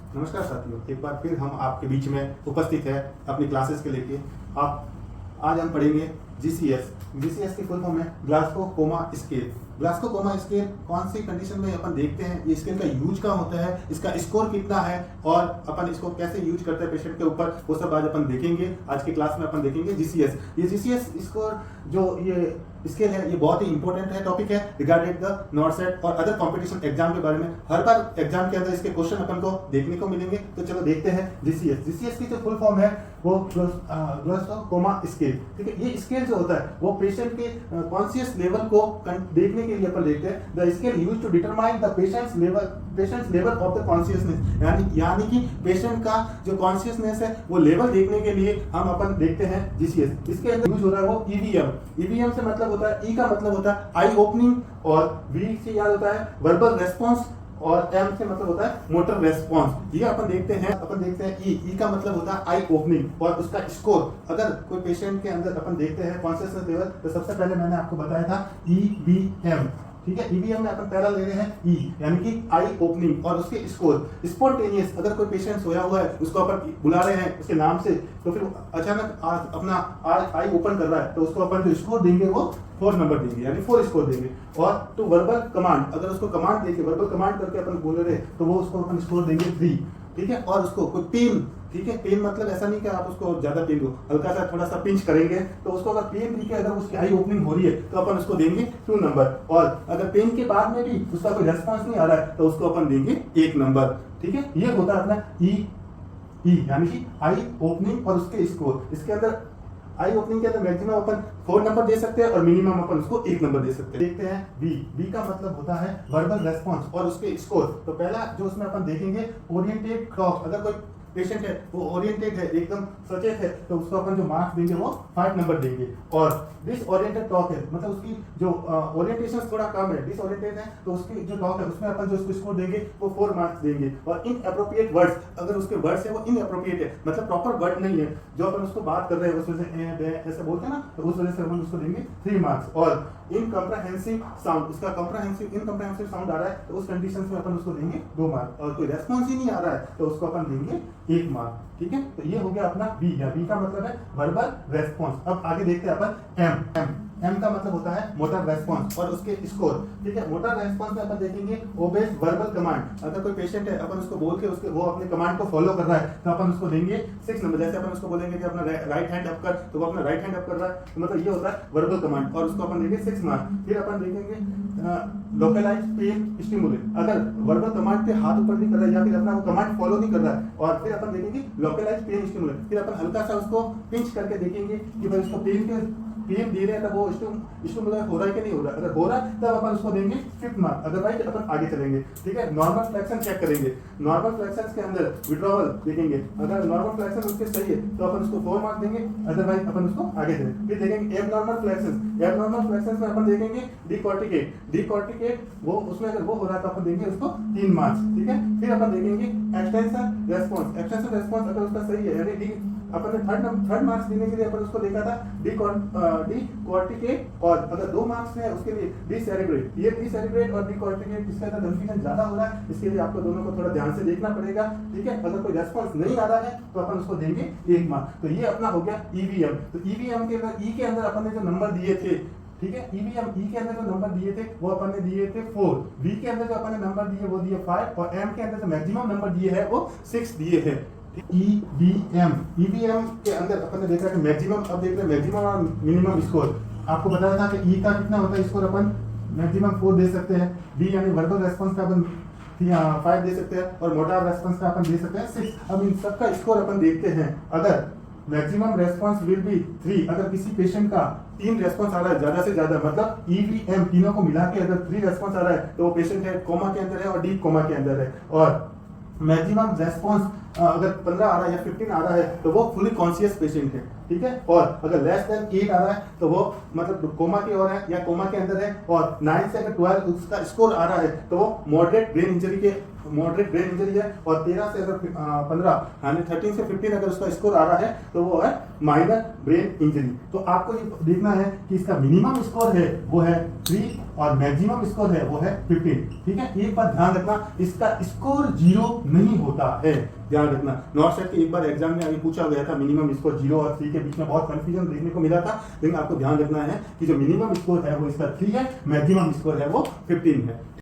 नमस्कार साथियों, एक बार फिर हम आपके बीच में उपस्थित है अपनी क्लासेस के लेके। आप आज हम पढ़ेंगे जीसीएस। जीसीएस की फुल फॉर्म है Glasgow coma scale. Glasgow coma scale कौन सी कंडीशन में अपन देखते हैं, ये स्केल का यूज कहाँ होता है, इसका स्कोर कितना है और अपन इसको कैसे यूज करते हैं पेशेंट के ऊपर, वो सब आज अपन देखेंगे। आज की क्लास में अपन देखेंगे जीसीएस। ये जीसीएस स्कोर जो ये स्केल है, ये बहुत ही इंपॉर्टेंट है, टॉपिक है रिगार्डेड द नॉर्सेट और अदर कंपटीशन एग्जाम के बारे में। हर बार एग्जाम के अंदर इसके क्वेश्चन अपन को देखने को मिलेंगे। तो चलो देखते हैं जीसीएस। जीसीएस की जो फुल फॉर्म है वो ग्लासगो कोमा स्केल। ठीक है, ये स्केल जो होता है वो पेशेंट के कॉन्शियस लेवल को देखने के लिए अपन देखते हैं। The scale used to determine the patient's level of the consciousness, यानी कि पेशेंट का जो कॉन्शियसनेस है वो लेवल देखने के लिए हम अपन देखते हैं जीसीएस। इसके अंदर यूज हो रहा है वो ईवीएम। ईवीएम से मतलब होता है, ई का मतलब होता है आई ओपनिंग, और वी से याद होता है वर्बल रेस्पॉन्स, और एम से मतलब होता है मोटर रेस्पॉन्स। ये अपन देखते हैं ई का मतलब होता है आई ओपनिंग और उसका स्कोर। अगर कोई पेशेंट के अंदर अपन देखते हैं कॉन्शियसनेस लेवल, तो सबसे पहले मैंने आपको बताया था ईवीएम। ठीक है, ईवीएम में अपन पहला ले रहे हैं ई, यानी कि आई ओपनिंग और उसके स्कोर। स्पॉन्टेनियस, अगर कोई पेशेंट सोया हुआ है उसको अपन बुला रहे हैं उसके नाम से, तो फिर अचानक अपना आई ओपन कर रहा है, तो उसको अपन जो स्कोर देंगे वो 4 नंबर देंगे, यानी 4 स्कोर देंगे। और टू वर्बल कमांड, अगर उसको कमांड देके वर्बल कमांड करके अपन बोल रहे हैं तो वो उसको अपन स्कोर देंगे 3। ठीक है, और उसको कोई पेन, ठीक है, पेन मतलब ऐसा नहीं कि आप उसको ज्यादा पेन दो, हल्का सा थोड़ा सा पिंच करेंगे, तो उसको अगर पेन दिखे, अगर उसकी आई ओपनिंग हो रही है तो अपन उसको देंगे 2 नंबर। और अगर पेन के बाद में भी उसका कोई रेस्पॉन्स नहीं आ रहा है तो उसको अपन देंगे 1 नंबर। ठीक है, ये होता है अपना ई यानी कि आई ओपनिंग और उसके स्कोर। इसके अंदर आई ओपनिंग के अंदर मैक्सिमम अपन 4 नंबर दे सकते हैं और मिनिमम अपन उसको 1 नंबर दे सकते हैं। देखते हैं बी का मतलब होता है वर्बल रेस्पॉन्स और उसके स्कोर। तो पहला जो उसमें अपन देखेंगे ओरिएंटेड टॉक। अगर कोई पेशेंट है वो ओरिएंटेड है, एकदम सचेत है, तो उसको अपन जो मार्क्स देंगे वो 5 नंबर देंगे। और डिसओरिएंटेड टॉक है, मतलब उसकी जो ओरिएंटेशन थोड़ा कम है, डिसओरिएंटेड है, तो उसकी जो टॉक है उसमें अपन जो उसको स्कोर देंगे वो 4 मार्क्स देंगे। और इनएप्रोप्रिएट वर्ड्स, अगर उसके वर्ड्स है वो इनएप्रोप्रिएट है, मतलब प्रॉपर वर्ड नहीं है, जो अपन उसको बात कर रहे हैं उसमें से ए बे ऐसे बोलते हैं ना, तो उस वजह से अपन उसको देंगे 3 मार्क्स। और इनकम्प्रहेंसिव साउंड, इसका इनकम्प्रहेंसिव साउंड आ रहा है तो उस कंडीशन में अपन उसको देंगे 2 मार्क्स। और कोई रेस्पॉन्स ही नहीं आ रहा है तो उसको अपन देंगे 1 मार्क। ठीक है, तो ये हो गया अपना बी, या बी का मतलब है वर्बल रेस्पॉन्स। अब आगे देखते हैं अपन एम का मतलब होता है मोटर रेस्पॉन्स और उसके स्कोर। ठीक है, मोटर रेस्पॉन्स में अपन देखेंगे ओबेज वर्बल कमांड। अगर कोई पेशेंट है, अपन उसको बोल के उसके वो अपने कमांड को फॉलो कर रहा है तो अपन उसको देंगे 6 नंबर। जैसे अपन उसको बोलेंगे कि अपना राइट हैंड अप कर, तो वो अपना राइट हैंड अप कर रहा है, तो मतलब ये होता है वर्बल कमांड, और उसको अपन देंगे 6 मार्क्स। फिर अपन देखेंगे लोकलाइज पेन स्टिमुलेट। अगर वर्बल कमांड पे हाथ ऊपर नहीं कर रहा है या फिर अपना वो कमांड फॉलो नहीं कर रहा है, और फिर अपन देखेंगे लोकलाइज पेन स्टिमुलेट। फिर अपन हल्का सा उसको पिंच करके देखेंगे कि भाई उसको पेन दे रहे हैं, तब वो स्टिमुलेट हो रहा है कि नहीं हो रहा है। अगर हो रहा है तब अपन उसको देंगे 5 मार्क, अदरवाइज अपन आगे चलेंगे। ठीक है, नॉर्मल फ्लेक्शन चेक करेंगे। नॉर्मल फ्लेक्शन के अंदर विड्रॉवल देखेंगे, अगर नॉर्मल फ्लेक्शन उसके सही है तो अपन उसको 4 मार्क देंगे, अदरवाइज अपन उसको आगे चलेंगे। फिर देखेंगे एबनॉर्मल फ्लेक्शन में अपन देखेंगे डिकॉर्टिकेट, वो उसमें अगर वो हो रहा है तो अपन देंगे उसको 3 मार्क्स। ठीक है, फिर अपन देखेंगे एक्सटेंशन रेस्पॉन्स अगर उसका सही है, यानी अपन ने थर्ड मार्क्स देने के लिए अपन उसको देखा था डिकॉर्टिकेट, और अगर 2 मार्क्स है उसके लिए डिसेरेब्रेट। ये डिसेरेब्रेट और डिकॉर्टिकेट, इसके अंदर कंफ्यूजन ज्यादा हो रहा है, इसके लिए आपको दोनों को थोड़ा ध्यान से देखना पड़ेगा। ठीक है, अगर कोई रेस्पॉन्स नहीं आ रहा है तो अपन उसको देंगे 1 मार्क। तो ये अपना हो गया ईवीएम। तो ईवीएम के अंदर ई के अंदर अपन ने जो नंबर दिए थे, ठीक है, ईवीएम ई के अंदर जो नंबर दिए थे वो अपन ने दिए थे 4, बी के अंदर जो अपन ने नंबर दिए वो दिए 5, और एम के अंदर जो मैक्सिमम नंबर दिए है वो 6 दिए हैं। ईवीएम के अंदर अपन ने देखा कि मैक्सिमम, अब देख रहे हैं मैक्सिमम और मिनिमम स्कोर। आपको बताया था कि ई का कितना होता है स्कोर, अपन मैक्सिमम 4 दे सकते हैं, बी यानी वर्बल रेस्पॉन्स का अपन 5 दे सकते हैं, और मोटर रेस्पॉन्स का अपन दे सकते हैं 6। अब इन सबका स्कोर अपन देखते हैं। अगर मैक्सिमम रेस्पॉन्स विल बी 3, अगर किसी पेशेंट का 3 रेस्पॉन्स आ रहा है ज्यादा से ज्यादा, मतलब ईवीएम तीनों को मिला के अगर 3 रेस्पॉन्स आ रहा है तो वो पेशेंट है कोमा के अंदर है और डीप कोमा के अंदर है। और मैक्सिमम रेस्पॉन्स अगर 15 आ रहा है या 15 आ रहा है तो वो फुली कॉन्शियस पेशेंट है। ठीक है, और अगर लेस देन 8 आ रहा है तो वो मतलब कोमा की ओर है या कोमा के अंदर है, और 9 से अगर 12 उसका स्कोर आ रहा है तो वो मॉडरेट ब्रेन इंजरी के मॉडरेट ब्रेन इंजरी है, और 13 से अगर 15 यानी 13 से 15 अगर उसका स्कोर आ रहा है तो वो है माइनर ब्रेन इंजरी। तो आपको ये देखना है कि इसका मिनिमम स्कोर है वो है 3 और मैक्सिमम स्कोर है वो है 15। ठीक है, एक बात ध्यान रखना, इसका स्कोर 0 नहीं होता है, ध्यान रखना। नॉर्थ साइड के एक बार एग्जाम में अभी पूछा गया था, मिनिमम स्कोर 0 और 3 के बीच में बहुत कंफ्यूजन देखने को मिला था, लेकिन आपको ध्यान रखना है कि जो मिनिमम स्कोर है वो इसका 3 है, मैक्सिमम स्कोर है वो 15 है।